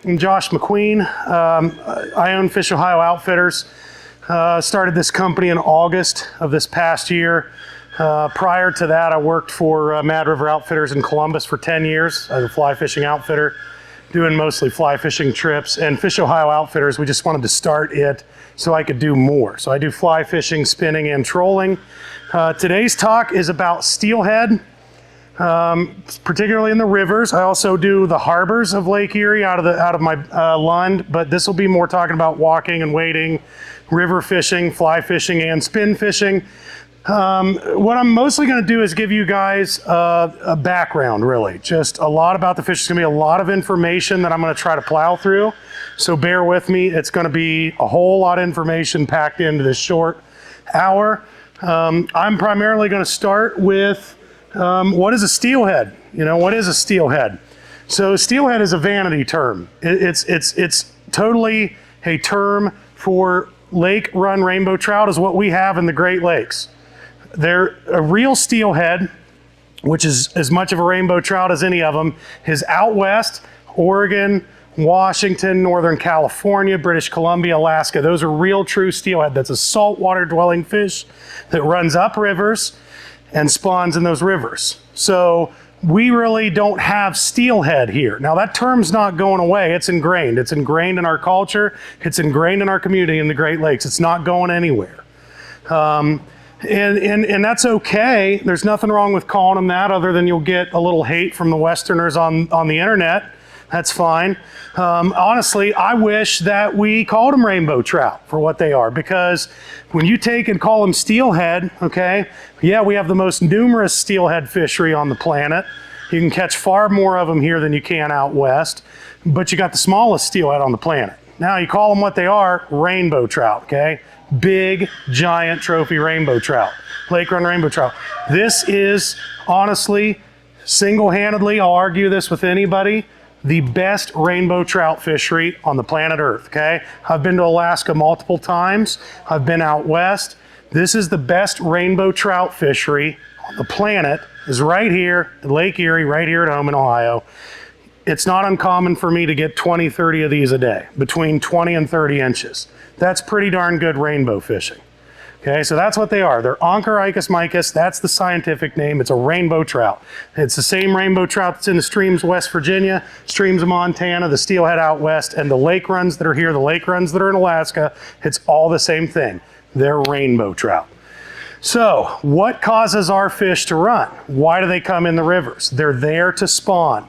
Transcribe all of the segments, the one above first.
I'm Josh McQueen. I own Fish Ohio Outfitters. Started this company in August of this past year. Prior to that, I worked for Mad River Outfitters in Columbus for 10 years as a fly fishing outfitter, doing mostly fly fishing trips. And Fish Ohio Outfitters, we just wanted to start it so I could do more. So I do fly fishing, spinning, and trolling. Today's talk is about steelhead. Particularly in the rivers. I also do the harbors of Lake Erie out of my Lund, but this will be more talking about walking and wading, river fishing, fly fishing, and spin fishing. What I'm mostly going to do is give you guys a background, really. Just a lot about the fish. It's going to be a lot of information that I'm going to try to plow through, so bear with me. It's going to be a whole lot of information packed into this short hour. I'm primarily going to start with what is a steelhead? What is a steelhead? So steelhead is a vanity term. It's totally a term for lake run rainbow trout is what we have in the Great Lakes. They're a real steelhead, which is as much of a rainbow trout as any of them, is out west, Oregon, Washington, Northern California, British Columbia, Alaska. Those are real true steelhead. That's a saltwater dwelling fish that runs up rivers and spawns in those rivers. So we really don't have steelhead here. Now that term's not going away, it's ingrained. It's ingrained in our culture, it's ingrained in our community in the Great Lakes. It's not going anywhere. And that's okay. There's nothing wrong with calling them that other than you'll get a little hate from the Westerners on the internet. That's fine. Honestly, I wish that we called them rainbow trout for what they are, because when you take and call them steelhead, okay, yeah, we have the most numerous steelhead fishery on the planet. You can catch far more of them here than you can out west, but you got the smallest steelhead on the planet. Now you call them what they are, rainbow trout, okay? Big, giant trophy rainbow trout, lake run rainbow trout. This is honestly, single-handedly, I'll argue this with anybody, the best rainbow trout fishery on the planet Earth, okay? I've been to Alaska multiple times. I've been out west. This is the best rainbow trout fishery on the planet, is right here at Lake Erie, right here at home in Ohio. It's not uncommon for me to get 20, 30 of these a day, between 20 and 30 inches. That's pretty darn good rainbow fishing. Okay, so that's what they are. They're Oncorhynchus micus. That's the scientific name. It's a rainbow trout. It's the same rainbow trout that's in the streams of West Virginia, streams of Montana, the steelhead out west, and the lake runs that are here, the lake runs that are in Alaska. It's all the same thing. They're rainbow trout. So what causes our fish to run? Why do they come in the rivers? They're there to spawn.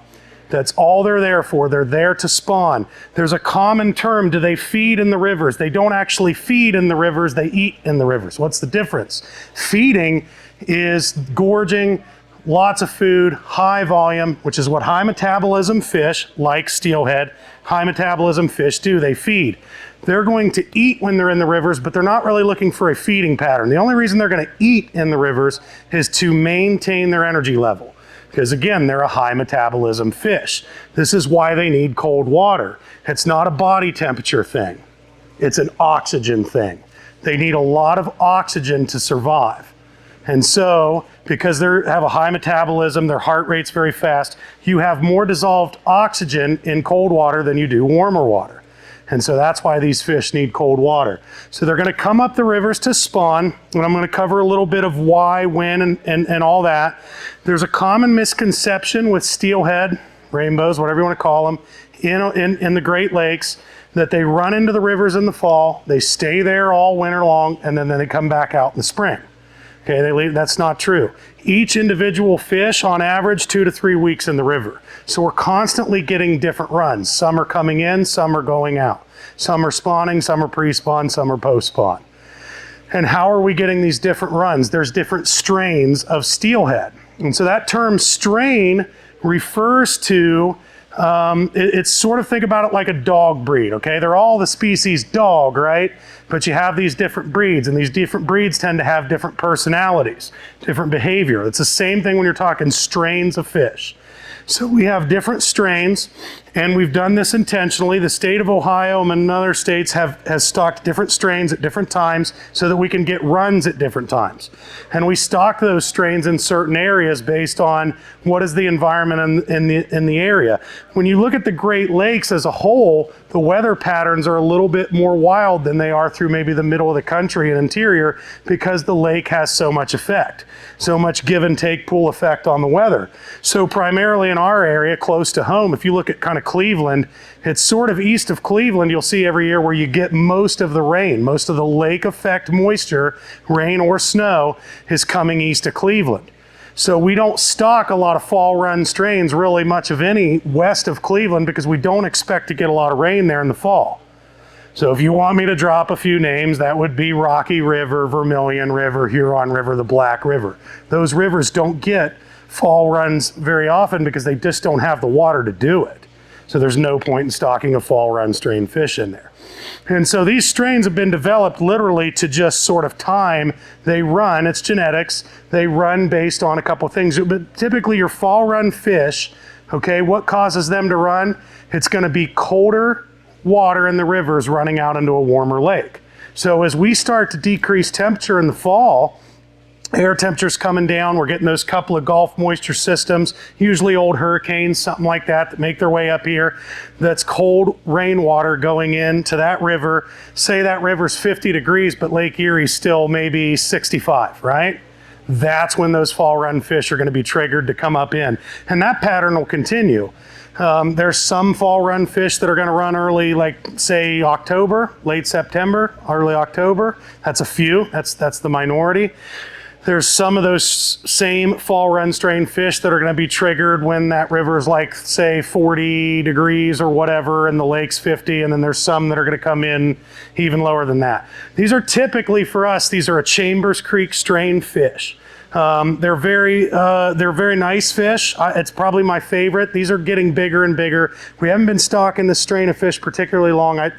That's all they're there for. They're there to spawn. There's a common term. Do they feed in the rivers? They don't actually feed in the rivers. They eat in the rivers. What's the difference? Feeding is gorging, lots of food, high volume, which is what high metabolism fish, like steelhead, high metabolism fish do. They feed. They're going to eat when they're in the rivers, but they're not really looking for a feeding pattern. The only reason they're going to eat in the rivers is to maintain their energy level. Because again, they're a high metabolism fish. This is why they need cold water. It's not a body temperature thing. It's an oxygen thing. They need a lot of oxygen to survive. And so, because they have a high metabolism, their heart rate's very fast, you have more dissolved oxygen in cold water than you do warmer water. And so that's why these fish need cold water. So they're gonna come up the rivers to spawn, and I'm gonna cover a little bit of why, when, and all that. There's a common misconception with steelhead, rainbows, whatever you wanna call them, in the Great Lakes, that they run into the rivers in the fall, they stay there all winter long, and then they come back out in the spring. Okay, they leave. That's not true. Each individual fish, on average, 2 to 3 weeks in the river. So we're constantly getting different runs. Some are coming in, some are going out. Some are spawning, some are pre-spawn, some are post-spawn. And how are we getting these different runs? There's different strains of steelhead. And so that term strain refers to, it's sort of, think about it like a dog breed, okay? They're all the species dog, right? But you have these different breeds, and these different breeds tend to have different personalities, different behavior. It's the same thing when you're talking strains of fish. So we have different strains, And we've done this intentionally. The state of Ohio and other states has stocked different strains at different times so that we can get runs at different times. And we stock those strains in certain areas based on what is the environment in the area. When you look at the Great Lakes as a whole, the weather patterns are a little bit more wild than they are through maybe the middle of the country and interior, because the lake has so much effect, so much give and take pull effect on the weather. So primarily in our area close to home, if you look at kind of Cleveland, it's sort of east of Cleveland, you'll see every year where you get most of the rain, most of the lake effect moisture, rain or snow, is coming east of Cleveland. So we don't stock a lot of fall run strains, really much of any, west of Cleveland, because we don't expect to get a lot of rain there in the fall. So if you want me to drop a few names, that would be Rocky River, Vermilion River, Huron River, the Black River. Those rivers don't get fall runs very often because they just don't have the water to do it. So there's no point in stocking a fall run strain fish in there. And so these strains have been developed literally to just sort of time they run. It's genetics. They run based on a couple of things. But typically your fall run fish, okay, what causes them to run? It's going to be colder water in the rivers running out into a warmer lake. So as we start to decrease temperature in the fall, air temperature's coming down, we're getting those couple of Gulf moisture systems, usually old hurricanes, something like that make their way up here. That's cold rainwater going into that river. Say that river's 50 degrees, but Lake Erie's still maybe 65, right? That's when those fall run fish are going to be triggered to come up in. And that pattern will continue. There's some fall run fish that are going to run early, like say October, late September, early October. That's a few, that's the minority. There's some of those same fall run strain fish that are going to be triggered when that river is like, say, 40 degrees or whatever, and the lake's 50, and then there's some that are going to come in even lower than that. These are typically, for us, these are a Chambers Creek strain fish. They're very nice fish. It's probably my favorite. These are getting bigger and bigger. We haven't been stocking this strain of fish particularly long. I'm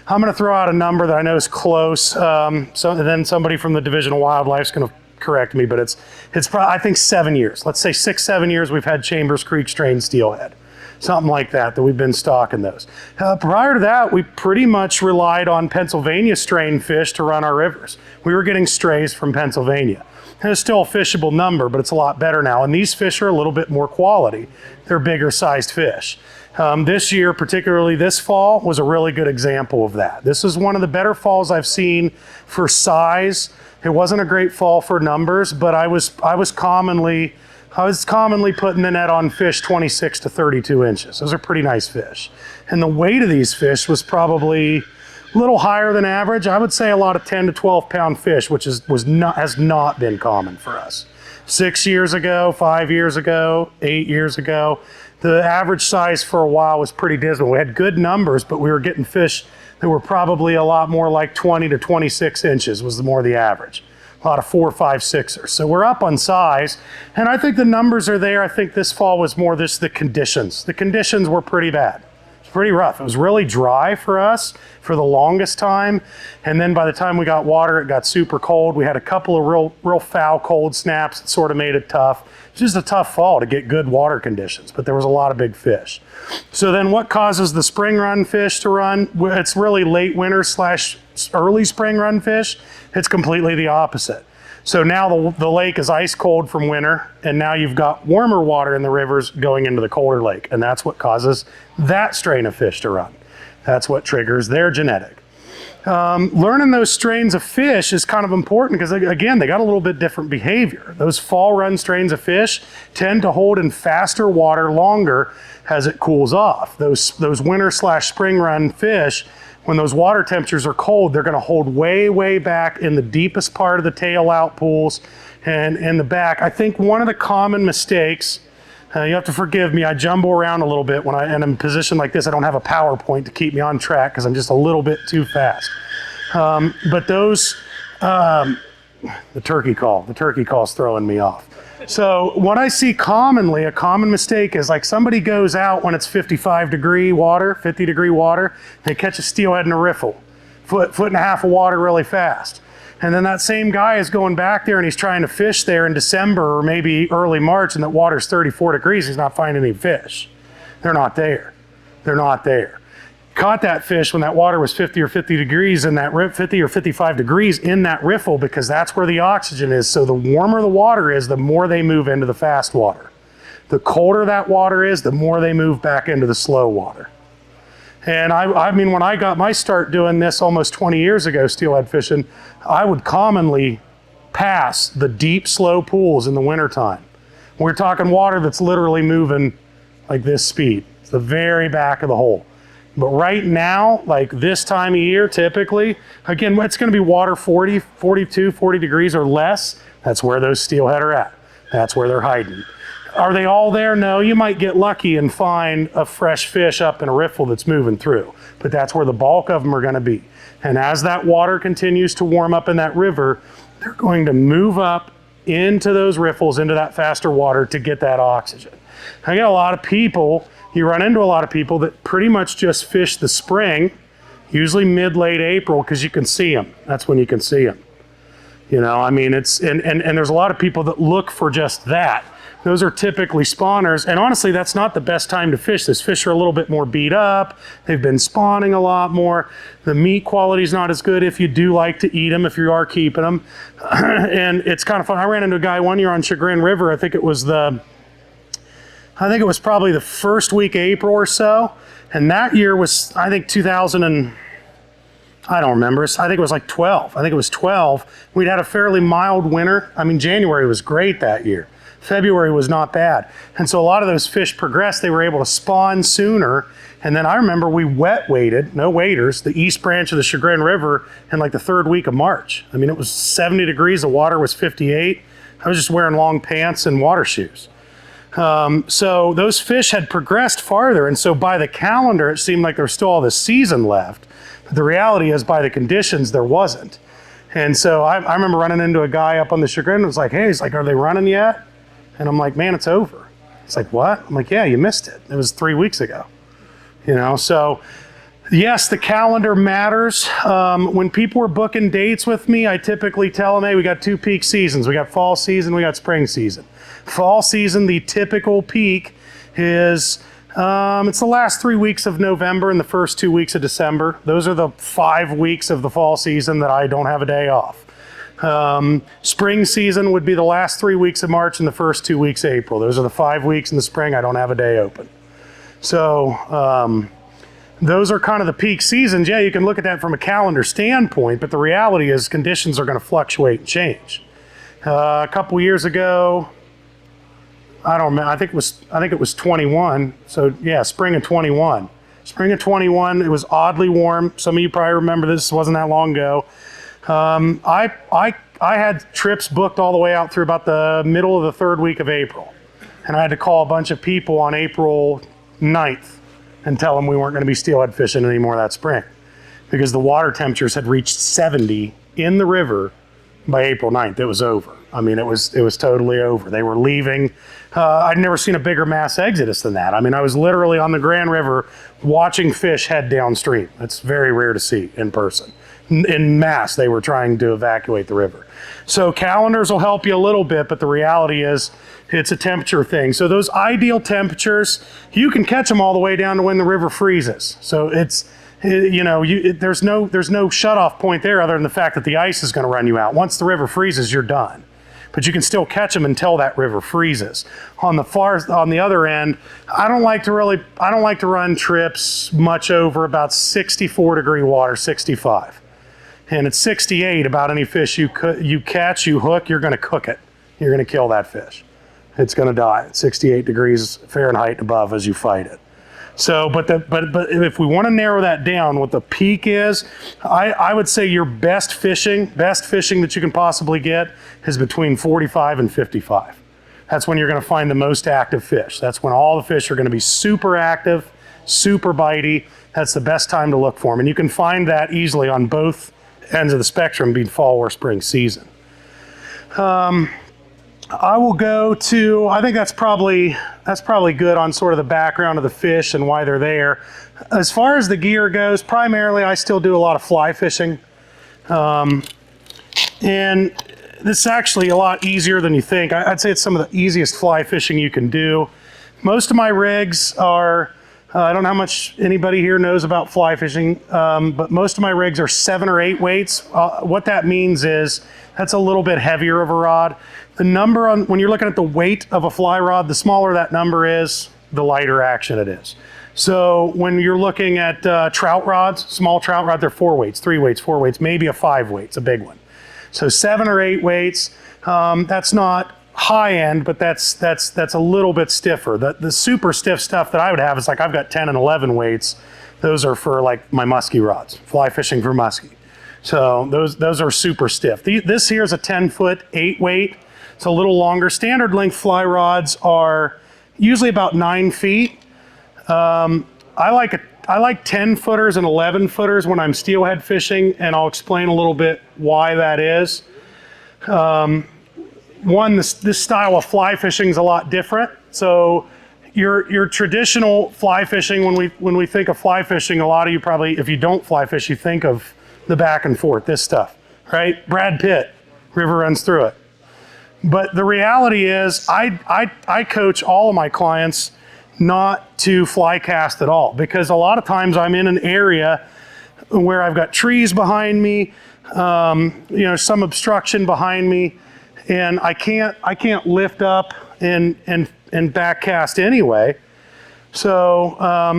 going to throw out a number that I know is close. So then somebody from the Division of Wildlife is going to correct me, but it's probably, I think 7 years. Let's say 6-7 years we've had Chambers Creek strain steelhead. Something like that we've been stocking those. Prior to that, we pretty much relied on Pennsylvania strain fish to run our rivers. We were getting strays from Pennsylvania. And it's still a fishable number, but it's a lot better now. And these fish are a little bit more quality. They're bigger sized fish. This year, particularly this fall, was a really good example of that. This is one of the better falls I've seen for size. It wasn't a great fall for numbers, but I was commonly putting the net on fish 26 to 32 inches. Those are pretty nice fish. And the weight of these fish was probably a little higher than average. I would say a lot of 10 to 12 pound fish, which has not been common for us. 6 years ago, 5 years ago, 8 years ago, the average size for a while was pretty dismal. We had good numbers, but we were getting fish that were probably a lot more like 20 to 26 inches was more the average. A lot of 4, 5, 6ers. So we're up on size, and I think the numbers are there. I think this fall was more the conditions. The conditions were pretty bad. It's pretty rough. It was really dry for us for the longest time, and then by the time we got water, it got super cold. We had a couple of real foul cold snaps that sort of made it tough. It's just a tough fall to get good water conditions, but there was a lot of big fish. So then what causes the spring run fish to run? It's really late winter / early spring run fish. It's completely the opposite. So now the lake is ice cold from winter, and now you've got warmer water in the rivers going into the colder lake, and that's what causes that strain of fish to run. That's what triggers their genetic. Learning those strains of fish is kind of important because, again, they got a little bit different behavior. Those fall run strains of fish tend to hold in faster water longer as it cools off. Those winter / spring run fish, when those water temperatures are cold, they're going to hold way, way back in the deepest part of the tail out pools and in the back. I think one of the common mistakes, you have to forgive me, I jumble around a little bit when I'm in a position like this. I don't have a PowerPoint to keep me on track because I'm just a little bit too fast. But those, the turkey call's throwing me off. So what I see commonly, a common mistake is like somebody goes out when it's 50 degree water, they catch a steelhead in a riffle, foot and a half of water really fast. And then that same guy is going back there and he's trying to fish there in December or maybe early March, and that water's 34 degrees, he's not finding any fish. They're not there. they're not there. Caught that fish when that water was 50 or 50 degrees in that 50 or 55 degrees in that riffle, because that's where the oxygen is. So the warmer the water is, the more they move into the fast water. The colder that water is, the more they move back into the slow water. And I mean, when I got my start doing this almost 20 years ago, steelhead fishing, I would commonly pass the deep, slow pools in the wintertime. We're talking water that's literally moving like this speed. It's the very back of the hole. But right now, like this time of year, typically, again, it's going to be water 40, 42, 40 degrees or less. That's where those steelhead are at. That's where they're hiding. Are they all there? No, you might get lucky and find a fresh fish up in a riffle that's moving through, but that's where the bulk of them are going to be. And as that water continues to warm up in that river, they're going to move up into those riffles, into that faster water to get that oxygen. I get a lot of people, you run into a lot of people that pretty much just fish the spring, usually mid-late April, because you can see them. That's when you can see them. You know, I mean, it's, and there's a lot of people that look for just that. Those are typically spawners, and honestly, that's not the best time to fish. These fish are a little bit more beat up. They've been spawning a lot more. The meat quality is not as good if you do like to eat them, if you are keeping them. And it's kind of fun. I ran into a guy one year on Chagrin River. I think it was probably the first week of April or so. And that year was, I think, 2000 and, I don't remember. I think it was like 12. I think it was 12. We'd had a fairly mild winter. I mean, January was great that year. February was not bad. And so a lot of those fish progressed. They were able to spawn sooner. And then I remember we wet waded, no waders, the east branch of the Chagrin River in like the third week of March. I mean, it was 70 degrees. The water was 58. I was just wearing long pants and water shoes. So those fish had progressed farther. And so by the calendar, it seemed like there was still all this season left. But the reality is by the conditions, there wasn't. And so I remember running into a guy up on the Chagrin and was like, hey, he's like, are they running yet? And I'm like, man, it's over. It's like, what? I'm like, yeah, you missed it. It was 3 weeks ago. You know, so yes, the calendar matters. When people are booking dates with me, I typically tell them, hey, we got 2 peak seasons. We got fall season, we got spring season. Fall season, the typical peak is, it's the last 3 weeks of November and the first 2 weeks of December. Those are the 5 weeks of the fall season that I don't have a day off. Spring season would be the last 3 weeks of March and the first 2 weeks of April. Those are the 5 weeks in the spring I don't have a day open. So those are kind of the peak seasons. Yeah, you can look at that from a calendar standpoint, but the reality is conditions are going to fluctuate and change. A couple years ago, I don't remember, I think it was 21. So yeah, spring of 21. Spring of 21, it was oddly warm. Some of you probably remember this, wasn't that long ago. I had trips booked all the way out through about the middle of the third week of April. And I had to call a bunch of people on April 9th and tell them we weren't going to be steelhead fishing anymore that spring, because the water temperatures had reached 70 in the river by April 9th. It was over. I mean, it was totally over. They were leaving. I'd never seen a bigger mass exodus than that. I mean, I was literally on the Grand River watching fish head downstream. That's very rare to see in person. In mass, they were trying to evacuate the river. So calendars will help you a little bit, but the reality is it's a temperature thing. So those ideal temperatures, you can catch them all the way down to when the river freezes. So it's, you know, there's no shut-off point there other than the fact that the ice is going to run you out. Once the river freezes, you're done. But you can still catch them until that river freezes. On the other end, I don't like to run trips much over about 64 degree water, 65. And at 68, about any fish you catch, you hook, you're going to cook it. You're going to kill that fish. It's going to die at 68 degrees Fahrenheit above as you fight it. So, but if we want to narrow that down, what the peak is, I would say your best fishing that you can possibly get is between 45 and 55. That's when you're going to find the most active fish. That's when all the fish are going to be super active, super bitey. That's the best time to look for them. And you can find that easily on both ends of the spectrum, being fall or spring season. I will go to, I think that's probably good on sort of the background of the fish and why they're there. As far as the gear goes, primarily I still do a lot of fly fishing. And this is actually a lot easier than you think. I'd say it's some of the easiest fly fishing you can do. Most of my rigs are I don't know how much anybody here knows about fly fishing, but most of my rigs are 7 or 8 weights. What that means is that's a little bit heavier of a rod. The number on, when you're looking at the weight of a fly rod, the smaller that number is, the lighter action it is. So when you're looking at trout rods, small trout rod, they're 4 weights, 3 weights, 4 weights, maybe a 5 weight, it's a big one. So 7 or 8 weights, that's not high end, but that's a little bit stiffer. The super stiff stuff that I would have is like I've got 10 and 11 weights. Those are for like my muskie rods, fly fishing for muskie. So those are super stiff. This here is a 10-foot 8 weight. It's a little longer. Standard length fly rods are usually about 9 feet. I like 10 footers and 11 footers when I'm steelhead fishing, and I'll explain a little bit why that is. One, this style of fly fishing is a lot different. So your traditional fly fishing, when we think of fly fishing, a lot of you probably, if you don't fly fish, you think of the back and forth, this stuff, right? Brad Pitt, river runs through it. But the reality is I coach all of my clients not to fly cast at all, because a lot of times I'm in an area where I've got trees behind me, some obstruction behind me, and I can't lift up and back cast anyway. So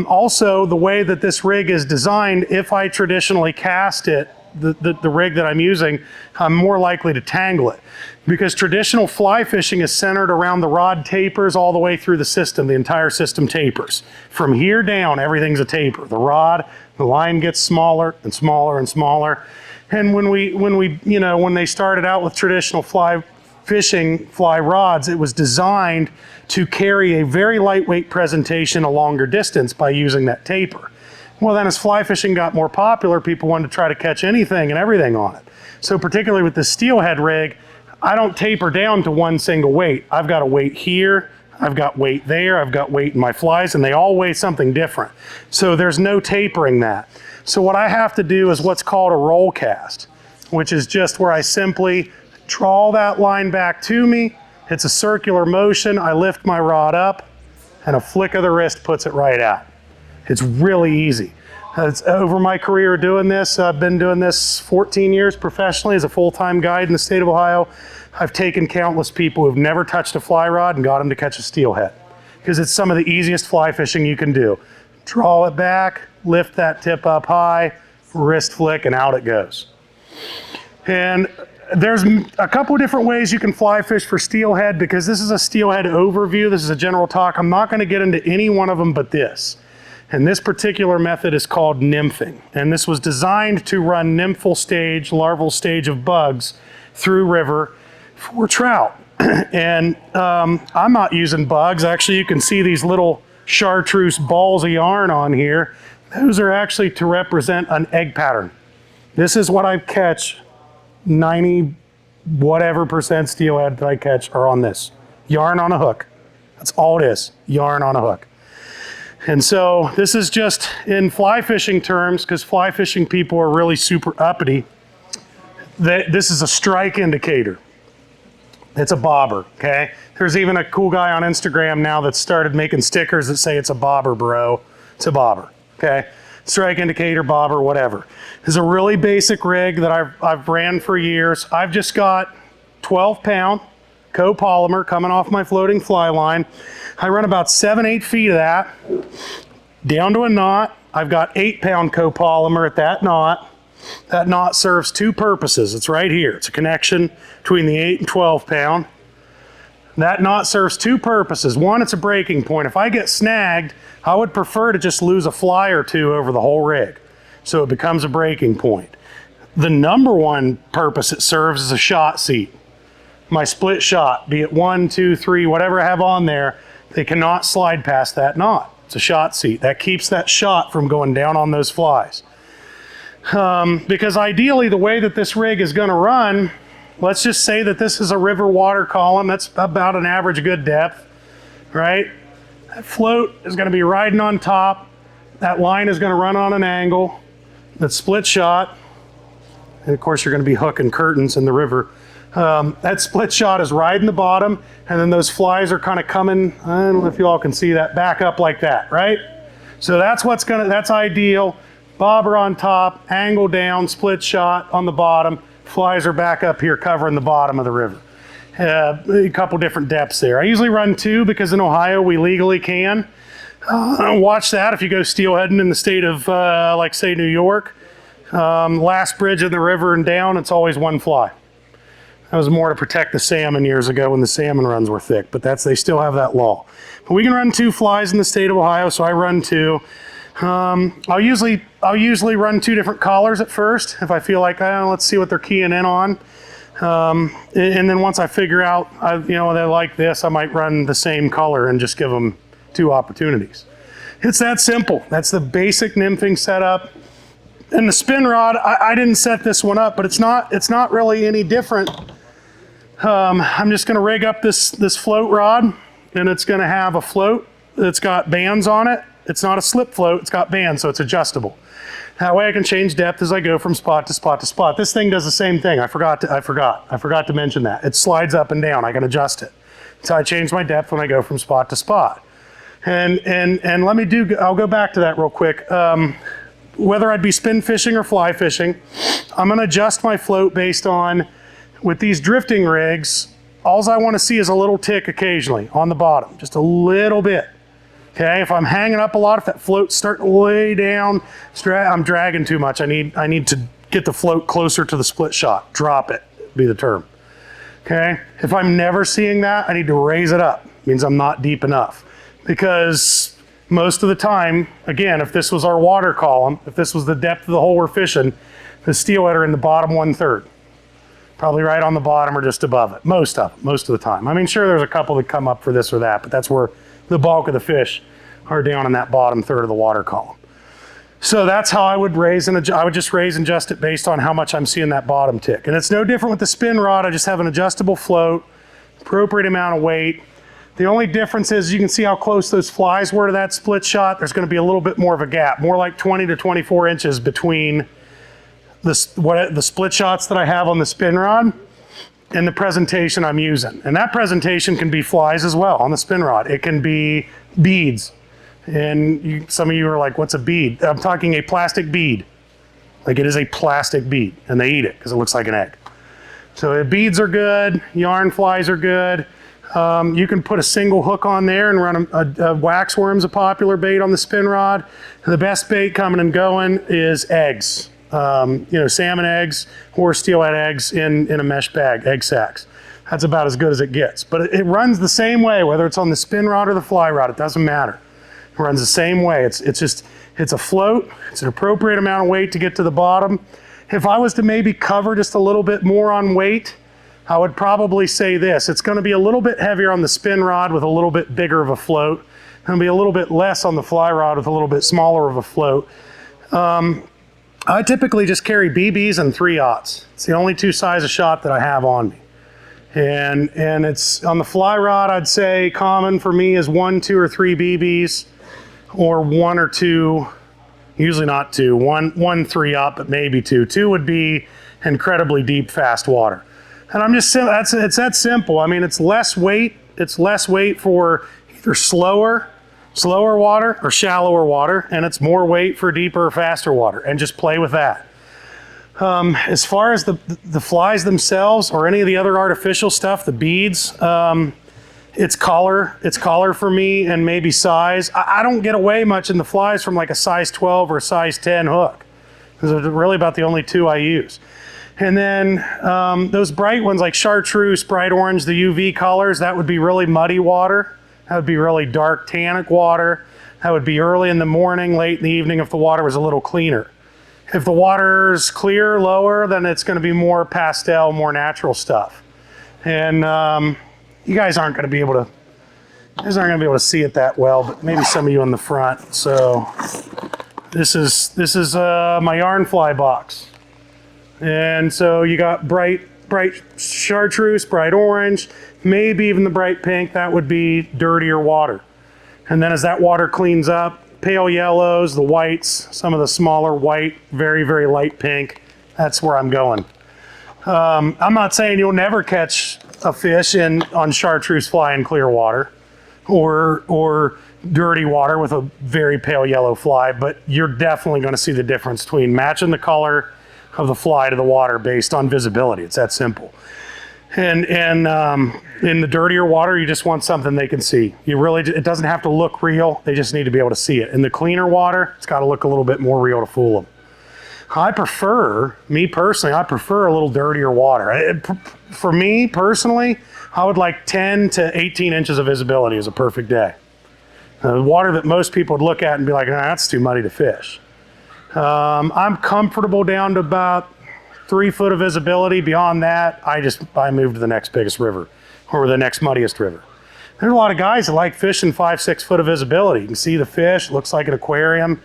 also the way that this rig is designed, if I traditionally cast it, the rig that I'm using, I'm more likely to tangle it, because traditional fly fishing is centered around the rod tapers all the way through the system. The entire system tapers. From here down, everything's a taper. The rod, the line gets smaller and smaller and smaller. And when they started out with traditional fly fishing fly rods, it was designed to carry a very lightweight presentation a longer distance by using that taper. Well, then as fly fishing got more popular, people wanted to try to catch anything and everything on it. So particularly with the steelhead rig, I don't taper down to one single weight. I've got a weight here, I've got weight there, I've got weight in my flies, and they all weigh something different. So there's no tapering that. So what I have to do is what's called a roll cast, which is just where I simply draw that line back to me. It's a circular motion. I lift my rod up, and a flick of the wrist puts it right out. It's really easy. Over my career doing this, I've been doing this 14 years professionally as a full-time guide in the state of Ohio. I've taken countless people who've never touched a fly rod and got them to catch a steelhead, because it's some of the easiest fly fishing you can do. Draw it back, lift that tip up high, wrist flick, and out it goes. And there's a couple of different ways you can fly fish for steelhead, because this is a steelhead overview. This is a general talk. I'm not going to get into any one of them but this. And this particular method is called nymphing. And this was designed to run nymphal stage, larval stage of bugs through river for trout. And I'm not using bugs. Actually, you can see these little chartreuse balls of yarn on here. Those are actually to represent an egg pattern. This is what I catch. 90 whatever percent steelhead that I catch are on this. Yarn on a hook. That's all it is. Yarn on a hook. And so this is just in fly fishing terms, because fly fishing people are really super uppity. This is a strike indicator. It's a bobber, okay? There's even a cool guy on Instagram now that started making stickers that say it's a bobber, bro. It's a bobber, okay? Strike indicator, bobber, whatever. This is a really basic rig that I've ran for years. I've just got 12-pound copolymer coming off my floating fly line. I run about 7-8 feet of that down to a knot. I've got 8-pound copolymer at that knot. That knot serves 2 purposes. It's right here. It's a connection between the 8 and 12-pound. That knot serves 2 purposes. One, it's a breaking point. If I get snagged, I would prefer to just lose a fly or 2 over the whole rig, so it becomes a breaking point. The number one purpose it serves is a shot seat. My split shot, be it 1, 2, 3, whatever I have on there, they cannot slide past that knot. It's a shot seat. That keeps that shot from going down on those flies. Because ideally the way that this rig is going to run, let's just say that this is a river water column. That's about an average good depth, right? That float is going to be riding on top. That line is going to run on an angle. That split shot, and of course you're going to be hooking curtains in the river. That split shot is riding the bottom, and then those flies are kind of coming, I don't know if you all can see that, back up like that, right? So that's ideal. Bobber on top, angle down, split shot on the bottom. Flies are back up here covering the bottom of the river. A couple different depths there. I usually run 2 because in Ohio we legally can. Watch that if you go steelheading in the state of, like say, New York. Last bridge in the river and down, it's always 1 fly. That was more to protect the salmon years ago when the salmon runs were thick, but they still have that law. But we can run 2 flies in the state of Ohio, so I run 2. I'll usually run 2 different collars at first if I feel like, let's see what they're keying in on. And then once I figure out, they like this, I might run the same color and just give them 2 opportunities. It's that simple. That's the basic nymphing setup. And the spin rod, I didn't set this one up, but it's not really any different. I'm just gonna rig up this float rod, and it's gonna have a float that's got bands on it. It's not a slip float, it's got bands, so it's adjustable. That way I can change depth as I go from spot to spot to spot. This thing does the same thing. I forgot to mention that. It slides up and down, I can adjust it. So I change my depth when I go from spot to spot. And I'll go back to that real quick. Whether I'd be spin fishing or fly fishing, I'm gonna adjust my float based on, with these drifting rigs, all I wanna see is a little tick occasionally on the bottom, just a little bit. Okay, if I'm hanging up a lot, if that float's starting way down, I'm dragging too much. I need to get the float closer to the split shot. Drop it, be the term. Okay, if I'm never seeing that, I need to raise it up. It means I'm not deep enough. Because most of the time, again, if this was our water column, if this was the depth of the hole we're fishing, the steelhead are in the bottom 1/3. Probably right on the bottom or just above it, most of the time. I mean, sure, there's a couple that come up for this or that, but that's where the bulk of the fish are down in that bottom 1/3 of the water column. So that's how I would raise and adjust. I would just raise and adjust it based on how much I'm seeing that bottom tick. And it's no different with the spin rod. I just have an adjustable float, appropriate amount of weight. The only difference is you can see how close those flies were to that split shot. There's going to be a little bit more of a gap, more like 20 to 24 inches between the split shots that I have on the spin rod and the presentation I'm using. And that presentation can be flies as well on the spin rod. It can be beads. And some of you are like, what's a bead? I'm talking a plastic bead. Like, it is a plastic bead, and they eat it because it looks like an egg. So beads are good, yarn flies are good. You can put a single hook on there and run a wax worm's a popular bait on the spin rod. And the best bait coming and going is eggs. Salmon eggs or steelhead eggs in a mesh bag, egg sacks. That's about as good as it gets. But it runs the same way, whether it's on the spin rod or the fly rod, it doesn't matter. It runs the same way. It's a float. It's an appropriate amount of weight to get to the bottom. If I was to maybe cover just a little bit more on weight, I would probably say this. It's going to be a little bit heavier on the spin rod with a little bit bigger of a float. It's going to be a little bit less on the fly rod with a little bit smaller of a float. I typically just carry BBs and 3/0. It's the only 2 size of shot that I have on me. And it's on the fly rod, I'd say common for me is 1, 2, or 3 BBs, or 1 or 2, usually not 2, 1 3/0, but maybe 2. 2 would be incredibly deep, fast water. And I'm just, it's that simple. I mean, it's less weight. It's less weight for either slower water or shallower water, and it's more weight for deeper or faster water, and just play with that. As far as the flies themselves or any of the other artificial stuff, the beads, it's color for me and maybe size. I don't get away much in the flies from like a size 12 or a size 10 hook. Those are really about the only 2 I use. And then those bright ones like chartreuse, bright orange, the UV colors, that would be really muddy water. That would be really dark tannic water. That would be early in the morning, late in the evening if the water was a little cleaner. If the water's clear, lower, then it's going to be more pastel, more natural stuff. And you guys aren't going to be able to see it that well, but maybe some of you in the front. So this is my yarn fly box. And so you got bright chartreuse, bright orange, maybe even the bright pink. That would be dirtier water. And then as that water cleans up, pale yellows, the whites, some of the smaller white, very, very light pink, that's where I'm going. I'm not saying you'll never catch a fish on chartreuse fly in clear water, or dirty water with a very pale yellow fly, but you're definitely going to see the difference between matching the color of the fly to the water based on visibility. It's that simple. And in the dirtier water, you just want something they can see. It doesn't have to look real. They just need to be able to see it. In the cleaner water, it's got to look a little bit more real to fool them. Me personally, I prefer a little dirtier water. For me personally, I would like 10 to 18 inches of visibility is a perfect day. Water that most people would look at and be like, nah, that's too muddy to fish. I'm comfortable down to about 3 foot of visibility. Beyond that, I move to the next biggest river or the next muddiest river. There's a lot of guys that like fishing 5, 6 foot of visibility. You can see the fish, looks like an aquarium.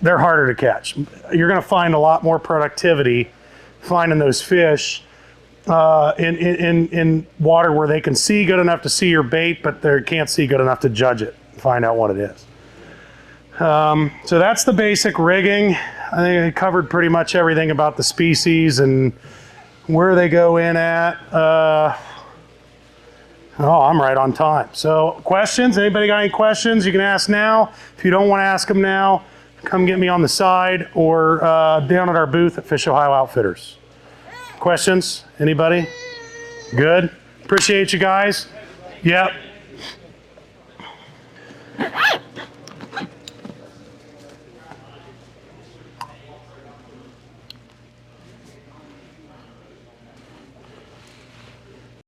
They're harder to catch. You're going to find a lot more productivity finding those fish in water where they can see good enough to see your bait, but they can't see good enough to judge it and find out what it is. So that's the basic rigging. I think I covered pretty much everything about the species and where they go in at. I'm right on time. So questions? Anybody got any questions? You can ask now. If you don't want to ask them now, come get me on the side or down at our booth at Fish Ohio Outfitters. Questions? Anybody? Good? Appreciate you guys. Yep.